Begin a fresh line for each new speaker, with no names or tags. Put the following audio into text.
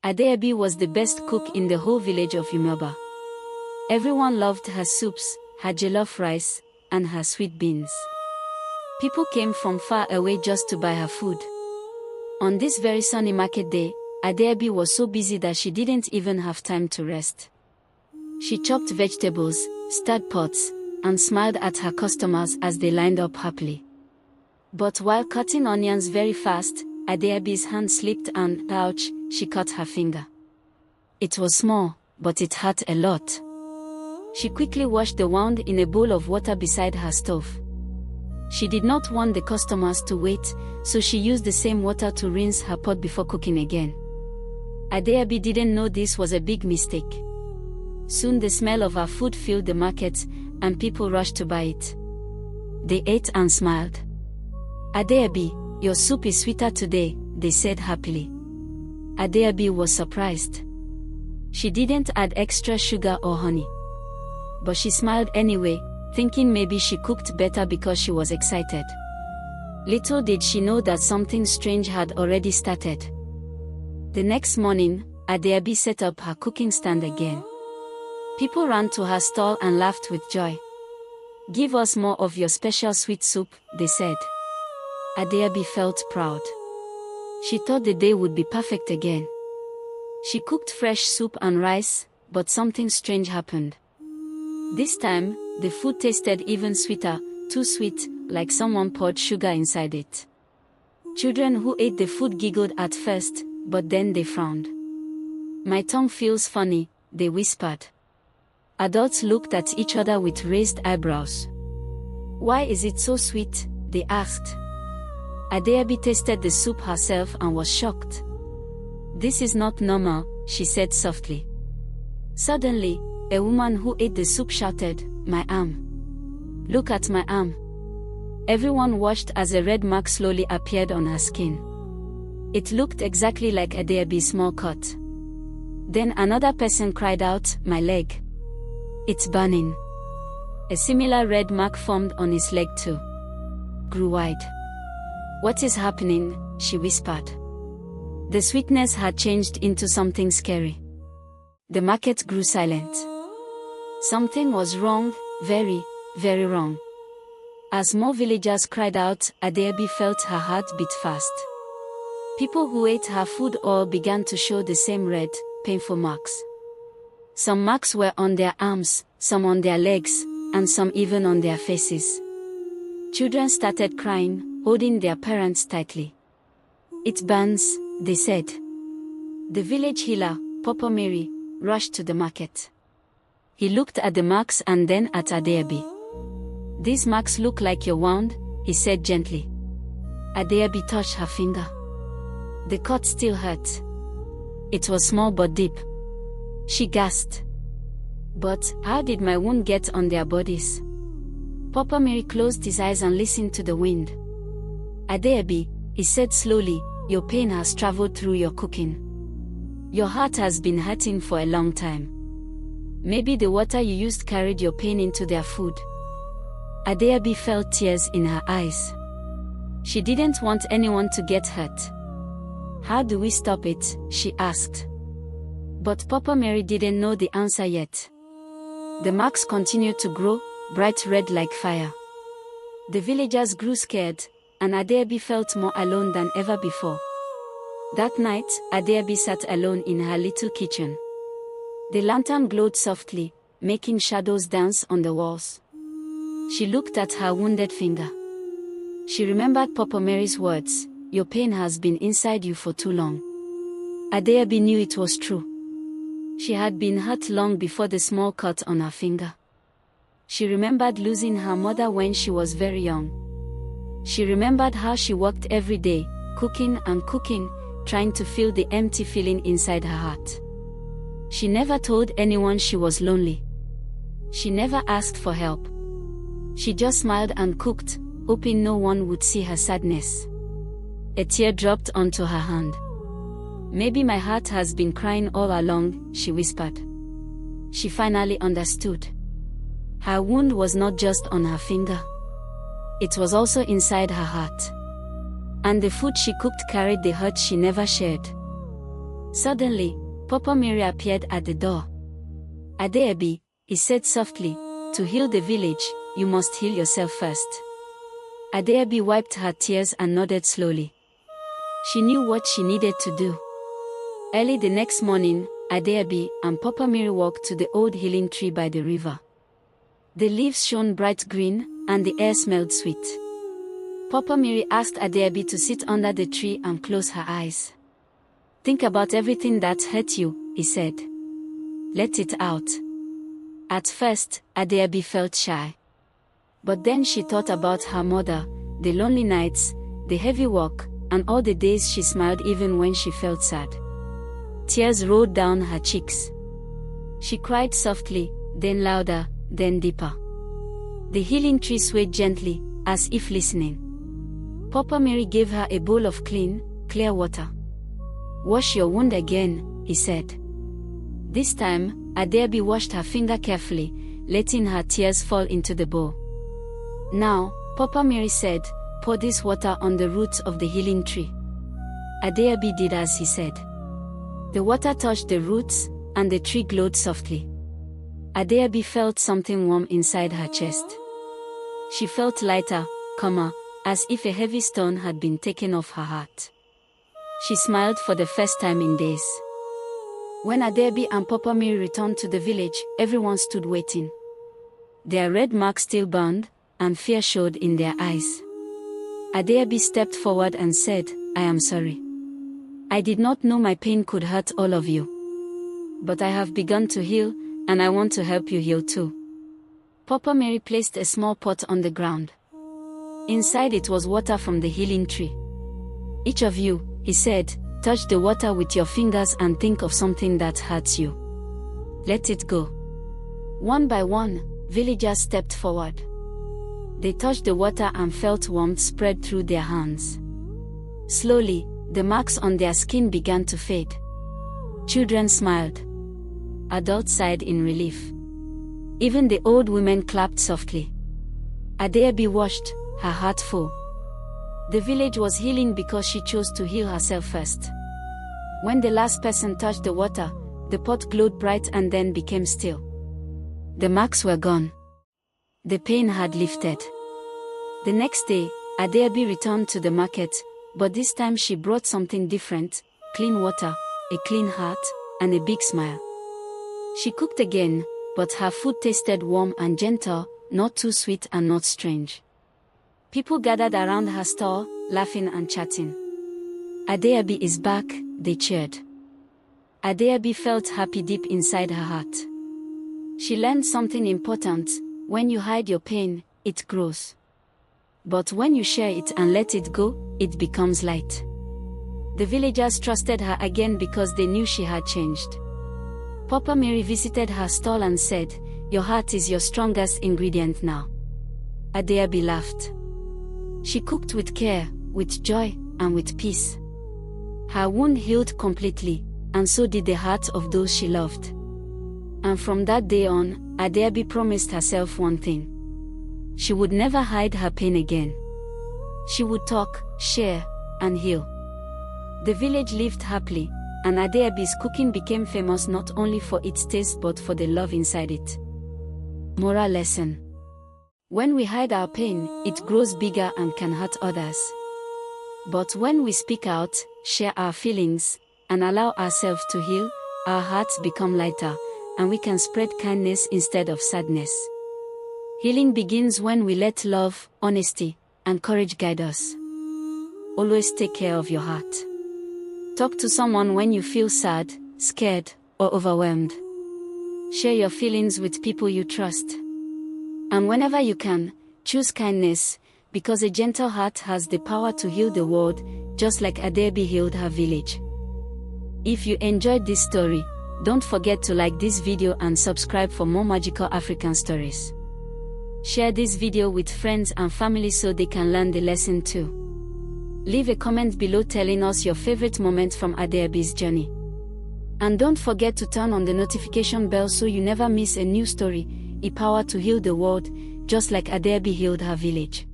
Adaobi was the best cook in the whole village of Umoba. Everyone loved her soups, her jollof rice, and her sweet beans. People came from far away just to buy her food. On this very sunny market day, Adaobi was so busy that she didn't even have time to rest. She chopped vegetables, stirred pots, and smiled at her customers as they lined up happily. But while cutting onions very fast, Adaobi's hand slipped and, ouch, she cut her finger. It was small, but it hurt a lot. She quickly washed the wound in a bowl of water beside her stove. She did not want the customers to wait, so she used the same water to rinse her pot before cooking again. Adaobi didn't know this was a big mistake. Soon the smell of her food filled the market, and people rushed to buy it. They ate and smiled. "Adaobi, your soup is sweeter today," they said happily. Adaobi was surprised. She didn't add extra sugar or honey. But she smiled anyway, thinking maybe she cooked better because she was excited. Little did she know that something strange had already started. The next morning, Adaobi set up her cooking stand again. People ran to her stall and laughed with joy. "Give us more of your special sweet soup," they said. Adaobi felt proud. She thought the day would be perfect again. She cooked fresh soup and rice, but something strange happened. This time, the food tasted even sweeter, too sweet, like someone poured sugar inside it. Children who ate the food giggled at first, but then they frowned. "My tongue feels funny," they whispered. Adults looked at each other with raised eyebrows. "Why is it so sweet?" they asked. Adaobi tasted the soup herself and was shocked. "This is not normal," she said softly. Suddenly, a woman who ate the soup shouted, "My arm! Look at my arm!" Everyone watched as a red mark slowly appeared on her skin. It looked exactly like Adaobi's small cut. Then another person cried out, "My leg! It's burning!" A similar red mark formed on his leg too. Grew wide. "What is happening?" she whispered. The sweetness had changed into something scary. The market grew silent. Something was wrong, very, very wrong. As more villagers cried out, Adaobi felt her heart beat fast. People who ate her food all began to show the same red, painful marks. Some marks were on their arms, some on their legs, and some even on their faces. Children started crying, holding their parents tightly. "It burns," they said. The village healer, Papa Mary, rushed to the market. He looked at the marks and then at Adaobi. "These marks look like your wound," he said gently. Adaobi touched her finger. The cut still hurt. It was small but deep. She gasped. "But how did my wound get on their bodies?" Papa Mary closed his eyes and listened to the wind. "Adaobi," he said slowly, "your pain has traveled through your cooking. Your heart has been hurting for a long time. Maybe the water you used carried your pain into their food." Adaobi felt tears in her eyes. She didn't want anyone to get hurt. "How do we stop it?" she asked. But Papa Mary didn't know the answer yet. The marks continued to grow, bright red like fire. The villagers grew scared, and Adaobi felt more alone than ever before. That night, Adaobi sat alone in her little kitchen. The lantern glowed softly, making shadows dance on the walls. She looked at her wounded finger. She remembered Papa Mary's words, "Your pain has been inside you for too long." Adaobi knew it was true. She had been hurt long before the small cut on her finger. She remembered losing her mother when she was very young. She remembered how she worked every day, cooking and cooking, trying to fill the empty feeling inside her heart. She never told anyone she was lonely. She never asked for help. She just smiled and cooked, hoping no one would see her sadness. A tear dropped onto her hand. "Maybe my heart has been crying all along," she whispered. She finally understood. Her wound was not just on her finger. It was also inside her heart. And the food she cooked carried the hurt she never shared. Suddenly, Papa Mary appeared at the door. "Adaobi," he said softly, "to heal the village, you must heal yourself first." Adaobi wiped her tears and nodded slowly. She knew what she needed to do. Early the next morning, Adaobi and Papa Mary walked to the old healing tree by the river. The leaves shone bright green, and the air smelled sweet. Papa Mary asked Adaobi to sit under the tree and close her eyes. "Think about everything that hurt you," he said. "Let it out." At first, Adaobi felt shy. But then she thought about her mother, the lonely nights, the heavy work, and all the days she smiled even when she felt sad. Tears rolled down her cheeks. She cried softly, then louder, then deeper. The healing tree swayed gently, as if listening. Papa Mary gave her a bowl of clean, clear water. "Wash your wound again," he said. This time, Adaobi washed her finger carefully, letting her tears fall into the bowl. "Now," Papa Mary said, "pour this water on the roots of the healing tree." Adaobi did as he said. The water touched the roots, and the tree glowed softly. Adaobi felt something warm inside her chest. She felt lighter, calmer, as if a heavy stone had been taken off her heart. She smiled for the first time in days. When Adaobi and Papa Mary returned to the village, everyone stood waiting. Their red marks still burned, and fear showed in their eyes. Adaobi stepped forward and said, "I am sorry. I did not know my pain could hurt all of you. But I have begun to heal, and I want to help you heal too." Papa Mary placed a small pot on the ground. Inside it was water from the healing tree. "Each of you," he said, "touch the water with your fingers and think of something that hurts you. Let it go." One by one, villagers stepped forward. They touched the water and felt warmth spread through their hands. Slowly, the marks on their skin began to fade. Children smiled. Adults sighed in relief. Even the old women clapped softly. Adaobi washed, her heart full. The village was healing because she chose to heal herself first. When the last person touched the water, the pot glowed bright and then became still. The marks were gone. The pain had lifted. The next day, Adaobi returned to the market, but this time she brought something different: clean water, a clean heart, and a big smile. She cooked again, but her food tasted warm and gentle, not too sweet and not strange. People gathered around her stall, laughing and chatting. "Adaobi is back," they cheered. Adaobi felt happy deep inside her heart. She learned something important: when you hide your pain, it grows. But when you share it and let it go, it becomes light. The villagers trusted her again because they knew she had changed. Papa Mary visited her stall and said, "Your heart is your strongest ingredient now." Adaobi laughed. She cooked with care, with joy, and with peace. Her wound healed completely, and so did the hearts of those she loved. And from that day on, Adaobi promised herself one thing: she would never hide her pain again. She would talk, share, and heal. The village lived happily, and Adaobi's cooking became famous not only for its taste but for the love inside it. Moral lesson: when we hide our pain, it grows bigger and can hurt others. But when we speak out, share our feelings, and allow ourselves to heal, our hearts become lighter, and we can spread kindness instead of sadness. Healing begins when we let love, honesty, and courage guide us. Always take care of your heart. Talk to someone when you feel sad, scared, or overwhelmed. Share your feelings with people you trust. And whenever you can, choose kindness, because a gentle heart has the power to heal the world, just like Adaobi healed her village. If you enjoyed this story, don't forget to like this video and subscribe for more magical African stories. Share this video with friends and family so they can learn the lesson too. Leave a comment below telling us your favorite moment from Adaobi's journey. And don't forget to turn on the notification bell so you never miss a new story, a power to heal the world, just like Adaobi healed her village.